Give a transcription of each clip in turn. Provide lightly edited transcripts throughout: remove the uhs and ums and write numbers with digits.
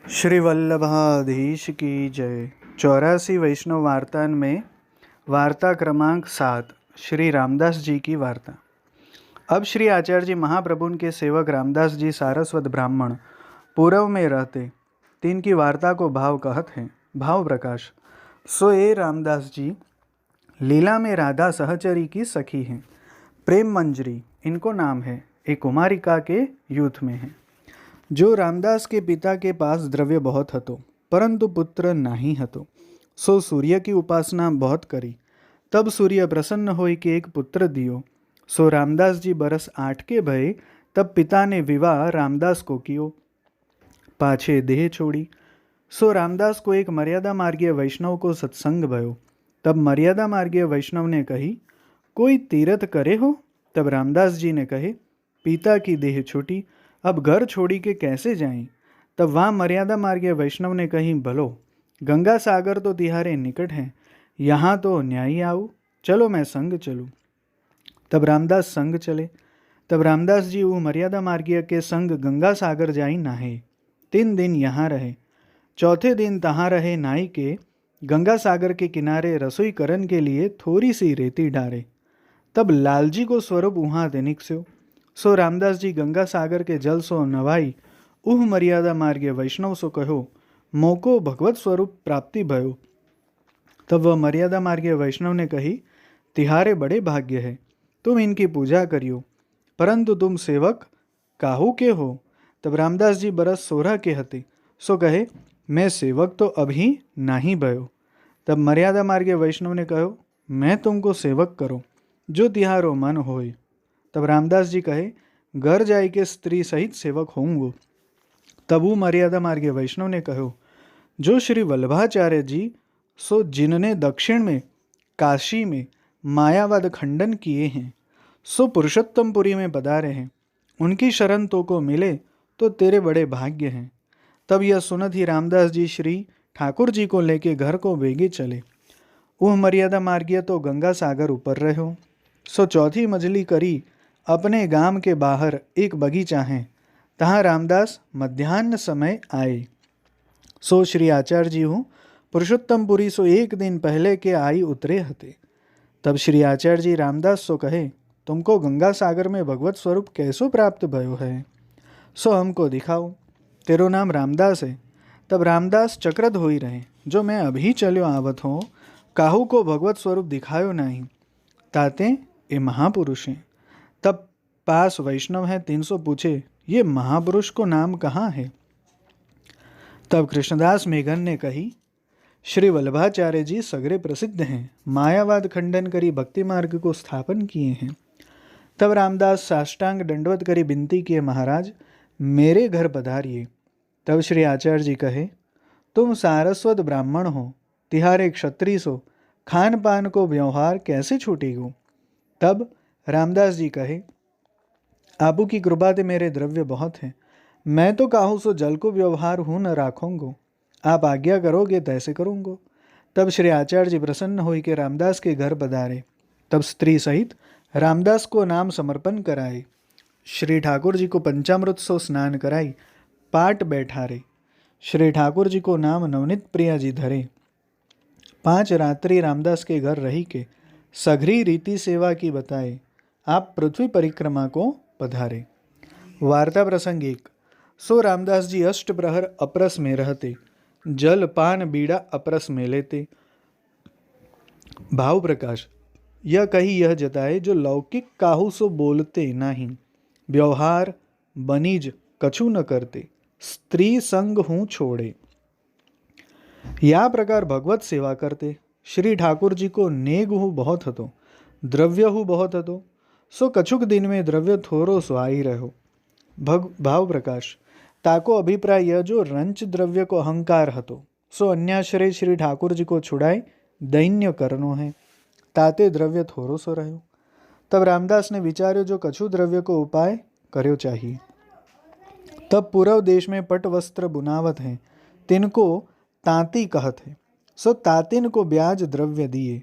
श्री वल्लभाधीश की जय। 84 वैष्णव वार्ता में वार्ता क्रमांक 7 श्री रामदास जी की वार्ता। अब श्री आचार्य जी महाप्रभु के सेवक रामदास जी सारस्वत ब्राह्मण पूर्व में रहते, तीन की वार्ता को भाव कहत हैं। भाव प्रकाश। सो ये रामदास जी लीला में राधा सहचरी की सखी हैं। प्रेम मंजरी इनको नाम है। एक कुमारिका के यूथ में है। जो रामदास के पिता के पास द्रव्य बहुत हतो, परंतु पुत्र नहीं हतो। सो सूर्य की उपासना बहुत करी। तब सूर्य प्रसन्न होई कि एक पुत्र दियो। सो रामदास जी बरस 8 के भये, तब पिता ने विवाह रामदास को कियो। पाछे देह छोड़ी। सो रामदास को एक मर्यादा मार्गीय वैष्णव को सत्संग भयो। तब मर्यादा मार्गीय वैष्णव ने कही, कोई तीर्थ करे हो? तब रामदास जी ने कहे, पिता की देह छूटी, अब घर छोड़ी के कैसे जाएं? तब वहाँ मर्यादा मार्गीय वैष्णव ने कही, भलो गंगा सागर तो तिहारे निकट है, यहाँ तो न्यायी आऊँ, चलो मैं संग चलूँ। तब रामदास संग चले। तब रामदास जी वो मर्यादा मार्गीय के संग गंगा सागर जाई नहाए। 3 दिन यहाँ रहे। चौथे दिन तहाँ रहे नाई के गंगा सागर के किनारे रसोई करन के लिए थोड़ी सी रेती डारे। तब लालजी को स्वरूप वहाँ ते निकस्यो। सो रामदास जी गंगा सागर के जल सो नवाई उह मर्यादा मार्गे वैष्णव सो कहो, मोको भगवत स्वरूप प्राप्ति भयो। तब वह मर्यादा मार्गे वैष्णव ने कही, तिहारे बड़े भाग्य है, तुम इनकी पूजा करियो, परंतु तुम सेवक काहू के हो? तब रामदास जी बरस 16 के हते। सो कहे, मैं सेवक तो अभी नहीं भयो। तब मर्यादा मार्गे वैष्णव ने कहो, मैं तुमको सेवक करो, जो तिहारो मन होए। तब रामदास जी कहे, घर जाय के स्त्री सहित सेवक होंगो। तब वो मर्यादा मार्गे वैष्णव ने कहो, जो श्री वल्लभाचार्य जी सो जिनने दक्षिण में काशी में मायावाद खंडन किए हैं, सो पुरुषोत्तमपुरी में पधारे हैं, उनकी शरण तो को मिले तो तेरे बड़े भाग्य हैं। तब यह सुनत ही रामदास जी श्री ठाकुर जी को लेके घर को वेगे चले। वह मर्यादा मार्गीय तो गंगा सागर ऊपर रहो। सो चौथी मजली करी अपने गांव के बाहर एक बगीचा है, तहाँ रामदास मध्यान्ह समय आए। सो श्री आचार्य जी हूँ पुरुषोत्तमपुरी सो 1 दिन पहले के आई उतरे हते। तब श्री आचार्य जी रामदास सो कहे, तुमको गंगा सागर में भगवत स्वरूप कैसो प्राप्त भयो है? सो हमको दिखाओ, तेरो नाम रामदास है। तब रामदास चक्रध हो ही रहे, जो मैं अभी चलो आवत हो, काहू को भगवत स्वरूप दिखायो नहीं, ताते ये महापुरुष हैं। तब पास वैष्णव है 300 पूछे, ये महापुरुष को नाम कहाँ है? तब कृष्णदास मेघन ने कही, श्री वल्लभाचार्य जी सगरे प्रसिद्ध हैं, मायावाद खंडन करी भक्ति मार्ग को स्थापन किए हैं। तब रामदास साष्टांग दंडवत करी विनती किए, महाराज मेरे घर पधारिए। तब श्री आचार्य जी कहे, तुम सारस्वत ब्राह्मण हो, तिहारे क्षत्रिय सो, खान पान को व्यवहार कैसे छूटेगो? तब रामदास जी कहे, आपू की कृपा ते मेरे द्रव्य बहुत हैं, मैं तो काहू सो जल को व्यवहार हूँ न राखूंगो, आप आज्ञा करोगे तैसे करूँगो। तब श्री आचार्य जी प्रसन्न हुई के रामदास के घर पधारे। तब स्त्री सहित रामदास को नाम समर्पण कराए। श्री ठाकुर जी को पंचामृत सो स्नान कराई, पाट बैठारे। श्री ठाकुर जी को नाम नवनीत प्रिया जी धरे। 5 रात्रि रामदास के घर रही के सघरी रीति सेवा की बताए, आप पृथ्वी परिक्रमा को पधारे। वार्ता प्रसंग 1। सो रामदास जी अष्ट प्रहर अपरस में रहते, जल पान बीड़ा अपरस में लेते। भाव प्रकाश। यह कही यह जताए, जो लौकिक काहू सो बोलते नहीं, व्यवहार बनीज कछु न करते, स्त्री संग हूँ छोड़े। या प्रकार भगवत सेवा करते। श्री ठाकुर जी को नेग हूँ बहुत हतो, द्रव्य हूँ बहुत हतो, सो कछुक दिन में द्रव्य थोरो सो आई रहो। भाव प्रकाश। ताको अभिप्राय यह, जो रंच द्रव्य को अहंकार हतो, सो अन्याश्रय श्री ठाकुर जी को छुड़ाए दैन्य करनो है, ताते द्रव्य थोरो सो रहो। तब रामदास ने विचार्यो, जो कछु द्रव्य को उपाय कर्यो चाहिए। तब पूर्व देश में पट वस्त्र बुनावत हैं, तिनको तांती कहत है। सो तातिन को ब्याज द्रव्य दिए,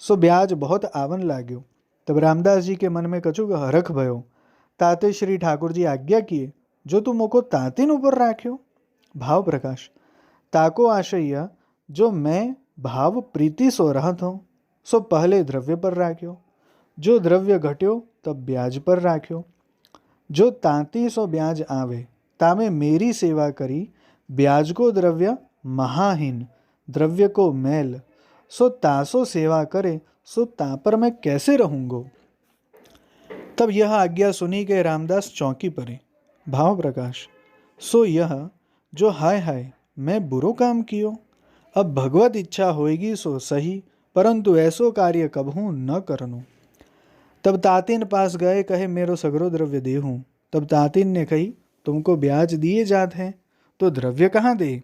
सो ब्याज बहुत आवन लाग्यो। तब रामदास जी के मन में कछु हरख भयो। ताते श्री ठाकुर जी आज्ञा किए, जो तुम मोको तातिन ऊपर राख्यो, भाव प्रकाश। ताको आशय जो मैं भाव प्रीति सो रहत हूँ सो पहले द्रव्य पर राख्यो, जो द्रव्य घट्यो तब ब्याज पर राख्यो, जो तांती सो ब्याज आवे तामे मेरी सेवा करी, ब्याज को द्रव्य महाहीन द्रव्य को मैल, सो तासो सेवा करे सो ता पर मैं कैसे रहूंगो। तब यह आज्ञा सुनी के रामदास चौंकी पड़े। भाव प्रकाश। सो यह जो हाय हाय मैं बुरो काम कियो, अब भगवत इच्छा होएगी सो सही, परंतु ऐसो कार्य कबहू न करनो। तब तातिन पास गए, कहे मेरो सगरो द्रव्य दे हूँ। तब तातिन ने कही तुमको ब्याज दिए जात हैं तो द्रव्य कहाँ दे,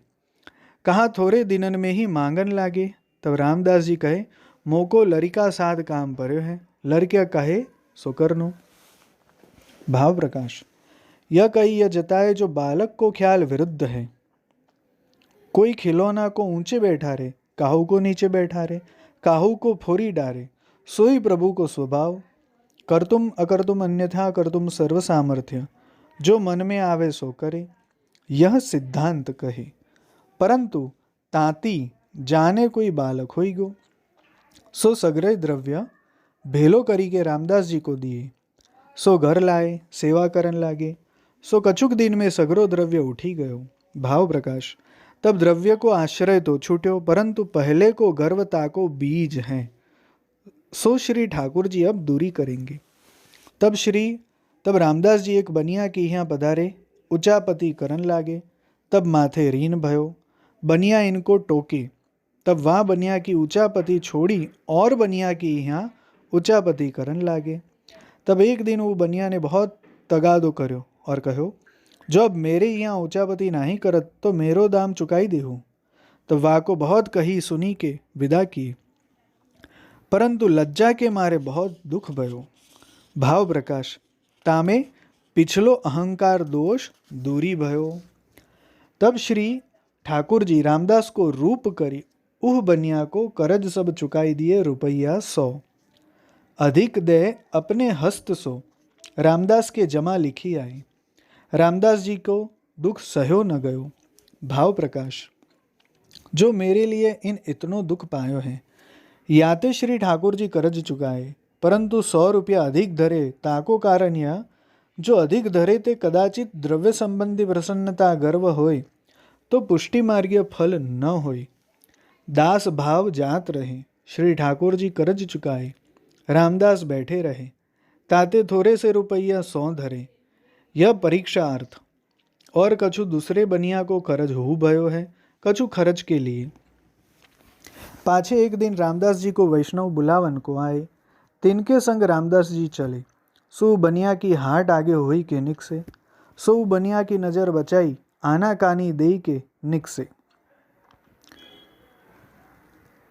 कहाँ थोड़े दिनन में ही मांगन लागे। तब रामदास जी कहे मोको लड़का साथ काम पर्यो है, लड़किया कहे सो करनो। भाव प्रकाश। यह कही यह जताए जो बालक को ख्याल विरुद्ध है, कोई खिलौना को ऊंचे बैठा रे, काहू को नीचे बैठा रे, काहू को फोरी डारे, सोई प्रभु को स्वभाव, कर तुम अकर तुम अन्यथा कर तुम सर्व सामर्थ्य, जो मन में आवे सो करे, यह सिद्धांत कहे। परंतु तांती जाने कोई बालक होई गो, सो सगरे द्रव्य भेलो करी के रामदास जी को दिए। सो घर लाए, सेवा करन लागे, सो कछुक दिन में सगरो द्रव्य उठी गयो। भाव प्रकाश। तब द्रव्य को आश्रय तो छूट्यो, परंतु पहले को गर्वता को बीज हैं, सो श्री ठाकुर जी अब दूरी करेंगे। तब रामदास जी एक बनिया के यहाँ पधारे, उचापति करन लागे। तब माथे रीन भयो, बनिया इनको टोके। तब वहाँ बनिया की उचापति छोड़ी और बनिया की यहाँ उचापति करन लागे। तब एक दिन वो बनिया ने बहुत तगादो कर्यो और कहो जो अब मेरे यहाँ उचापति नहीं करत तो मेरो दाम चुकाई देहूँ। तब वाह को बहुत कही सुनी के विदा किए, परंतु लज्जा के मारे बहुत दुख भयो। भाव प्रकाश। तामे पिछलो अहंकार दोष दूरी भयो। तब श्री ठाकुर जी रामदास को रूप करी उह बनिया को करज सब चुकाई दिए रुपया 100, अधिक दे अपने हस्त सो रामदास के जमा लिखी आई। रामदास जी को दुख सहयो न गयो। भाव प्रकाश। जो मेरे लिए इन इतनो दुख पायो है, याते श्री ठाकुर जी करज चुकाए, परंतु 100 रुपया अधिक धरे, ताको कारण यह जो अधिक धरे ते कदाचित द्रव्य संबंधी प्रसन्नता गर्व होय तो पुष्टि मार्गीय फल न होय। दास भाव जात रहे, श्री ठाकुर जी करज चुकाए, रामदास बैठे रहे, ताते थोड़े से रुपया 100 धरे, यह परीक्षा अर्थ। और कछु दूसरे बनिया को खर्च हो भयो है, कछु खर्च के लिए। पाछे एक दिन रामदास जी को वैष्णव बुलावन को आए, तिनके संग रामदास जी चले। सो बनिया की हाट आगे हुई के निकसे, सो बनिया की नज़र बचाई, आना कानी दे के निकसे।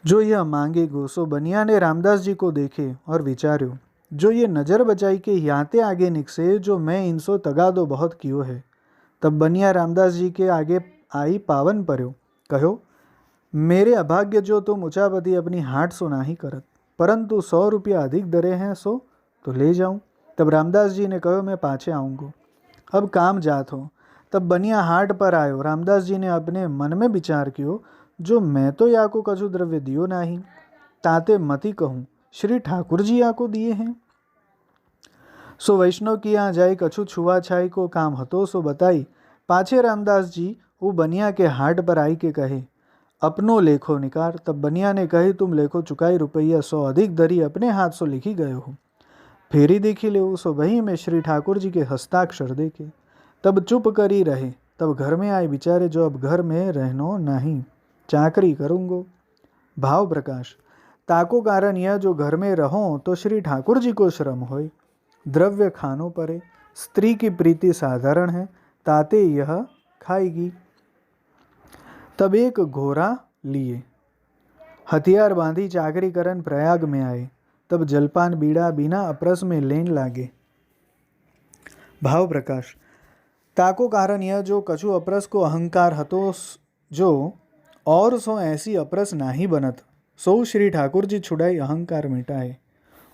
जो यह मांगेगो, सो बनिया ने रामदास जी को देखे और विचार्यो, जो ये नज़र बचाई के याते आगे निकसे, जो मैं इनसो तगादो बहुत कियो है। तब बनिया रामदास जी के आगे आई पावन पर्यो, कहो मेरे अभाग्य जो तुम उचापति अपनी हाट सो नाही करत, परंतु 100 रुपया अधिक दरे हैं सो तो ले जाऊं। तब रामदास जी ने कहो मैं पाछे आऊँगो, अब काम जात हो। तब बनिया हाट पर आयो। रामदास जी ने अपने मन में विचार कियो, जो मैं तो या को कछु द्रव्य दियो नाही, ताते मती कहूँ श्री ठाकुर जी या को दिए हैं। सो वैष्णव की यहाँ जाई कछु छुआ छाई को काम हतो सो बताई। पाछे रामदास जी वो बनिया के हाट पर आई के कहे अपनो लेखो निकार। तब बनिया ने कही तुम लेखो चुकाई रुपया 100 अधिक धरी अपने हाथ सो लिखी गए हो, फेरी देखी ले। सो वहीं में श्री ठाकुर जी के हस्ताक्षर देखे। तब चुप करी रहे। तब घर में आए विचारे, जो अब घर में रहनो नहीं, चाकरी करूँगो। भाव प्रकाश। ताको कारण यह जो घर में रहो तो श्री ठाकुर जी को श्रम होय, द्रव्य खानो पड़े, स्त्री की प्रीति साधारण है, ताते यह खाएगी। तब एक घोड़ा लिए हथियार बांधी चाकरी करन प्रयाग में आए। तब जलपान बीड़ा बिना अपरस में लेन लागे। भाव प्रकाश। ताको कारण यह जो कछु अपरस को अहंकार हतो, जो और सो ऐसी अपरस नाही बनत, सो श्री ठाकुर जी छुड़ाई अहंकार मिटाए।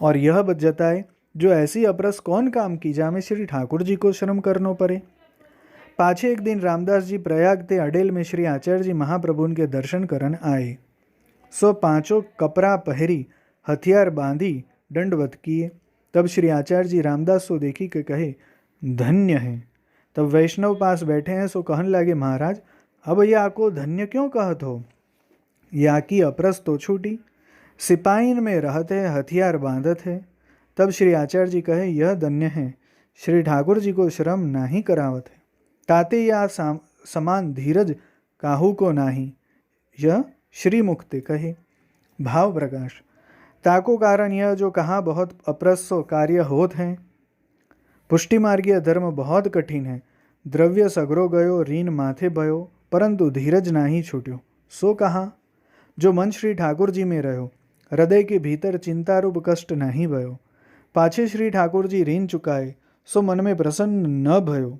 और यह जताए जो ऐसी अपरस कौन काम की, जामे श्री ठाकुर जी को श्रम करनो पड़े। पाछे एक दिन रामदास जी प्रयाग ते अडेल में श्री आचार्य जी महाप्रभु के दर्शन करन आए। सो पांचों कपड़ा पहरी हथियार बांधी दंडवत किए। तब श्री आचार्य जी रामदास सो देखी के कहे, धन्य है। तब वैष्णव पास बैठे हैं सो कहन लागे, महाराज अब या को धन्य क्यों कहत हो? या की अपरस तो छूटी, सिपाहीन में रहते हथियार बांधत है। तब श्री आचार्य जी कहे, यह धन्य है, श्री ठाकुर जी को श्रम नाही करावत है। ताते या समान धीरज काहू को नाही, यह श्री मुक्ति कहे। भाव प्रकाश। ताको कारण यह जो कहा बहुत अप्रसो कार्य होत हैं। पुष्टि मार्गीय धर्म बहुत कठिन है। द्रव्य सगरो गयो, ऋण माथे भयो, परंतु धीरज नाही छूट्यो। सो कहा जो मन श्री ठाकुर जी में रहो, हृदय के भीतर चिंता रूप कष्ट नहीं भयो। पाछे श्री ठाकुर जी ऋण चुकाए, सो मन में प्रसन्न न भयो।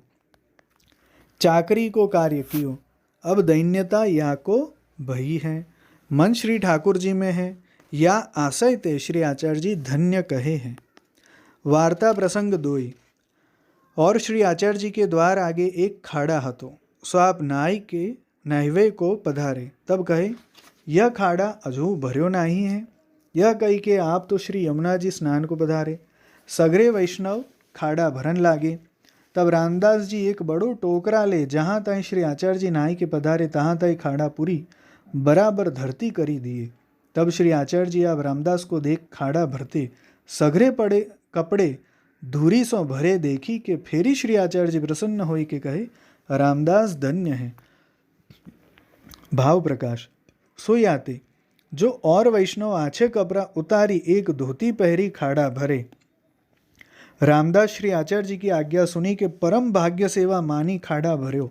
चाकरी को कार्य कियो, अब दैन्यता या को भई है। मन श्री ठाकुर जी में है, या आशय ते श्री आचार्य जी धन्य कहे हैं। वार्ता प्रसंग 2। और श्री आचार्य जी के द्वार आगे एक खाड़ा हतो। सो आप नाई के नहवे को पधारे। तब कहे, यह खाड़ा अजू भर्यो नहीं है। यह कही के आप तो श्री यमुना जी स्नान को पधारे। सगरे वैष्णव खाड़ा भरन लागे। तब रामदास जी एक बड़ो टोकरा ले, जहाँ तय श्री आचार्य जी नाई के पधारे तहाँ तय खाड़ा पूरी बराबर धरती करी दिए। तब श्री आचार्य जी अब रामदास को देख खाड़ा भरते सगरे पड़े कपड़े धूरी सो भरे देखी के फेरी श्री आचार्य जी प्रसन्न होई के कहे, रामदास धन्य है। भाव प्रकाश। सो याते जो और वैष्णव आछे कपड़ा उतारी एक धोती पहरी खाड़ा भरे। रामदास श्री आचार्य जी की आज्ञा सुनी के परम भाग्य सेवा मानी खाड़ा भर्यो।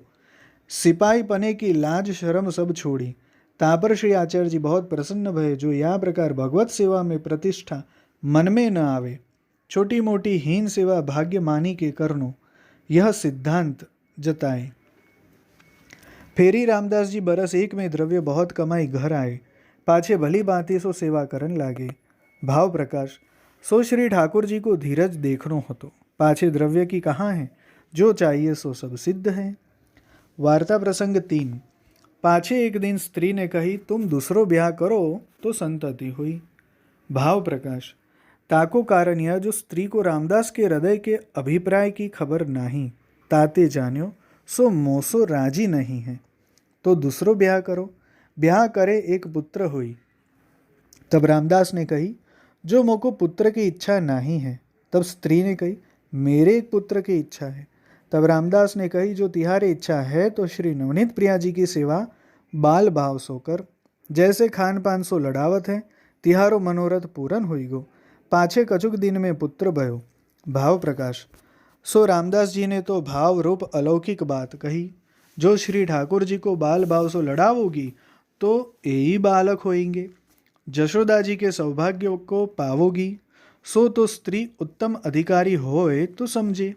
सिपाही पने की लाज शर्म सब छोड़ी। तापर श्री आचार्य जी बहुत प्रसन्न भये। जो या प्रकार भगवत सेवा में प्रतिष्ठा मन में न आवे, छोटी मोटी हीन सेवा भाग्य मानी के करनो, यह सिद्धांत जताए। फेरी रामदास जी बरस एक में द्रव्य बहुत कमाई घर आए। पाछे भली बाती सो सेवा करन लागे। भाव प्रकाश। सो श्री ठाकुर जी को धीरज देखनो हतो। पाछे द्रव्य की कहाँ है, जो चाहिए सो सब सिद्ध है। वार्ता प्रसंग 3। पाछे एक दिन स्त्री ने कही, तुम दूसरो ब्याह करो तो संतति हुई। भाव प्रकाश। ताको कारण यह जो स्त्री को रामदास के हृदय के अभिप्राय की खबर नहीं, ताते जान्यो सो मोसो राजी नहीं है, तो दूसरो ब्याह करो। ब्याह करे एक पुत्र हुई। तब रामदास ने कही, जो मोको पुत्र की इच्छा नहीं है। तब स्त्री ने कही, मेरे एक पुत्र की इच्छा है। तब रामदास ने कही, जो तिहारे इच्छा है तो श्री नवनीत प्रिया जी की सेवा बाल भाव सो कर। जैसे खान पान सो लड़ावत है, तिहारो मनोरथ पूरन हुई गो। पाछे कछुक दिन में पुत्र भयो। भाव प्रकाश। सो रामदास जी ने तो भाव रूप अलौकिक बात कही। जो श्री ठाकुर जी को बाल भाव सो लड़ावोगी तो यही बालक होएंगे। जशोदा जी के सौभाग्य को पावोगी, सो तो स्त्री उत्तम अधिकारी होए तो समझे।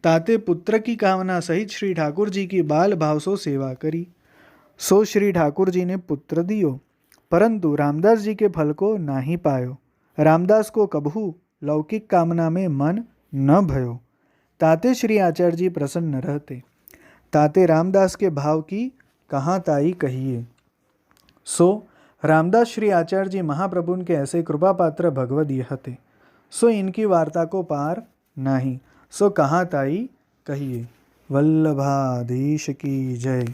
ताते पुत्र की कामना सहित श्री ठाकुर जी की बाल भाव सो सेवा करी। सो श्री ठाकुर जी ने पुत्र दियो, परंतु रामदास जी के फल को नाही पायो। रामदास को कबहू लौकिक कामना में मन न भयो। ताते श्री आचार्य जी प्रसन्न रहते। ताते रामदास के भाव की कहाँ ताई कहिए। सो रामदास श्री आचार्य जी महाप्रभु के ऐसे कृपा पात्र भगवदीय हते। सो इनकी वार्ता को पार नहीं, सो कहाँ ताई कहिए। वल्लभाधीश की जय।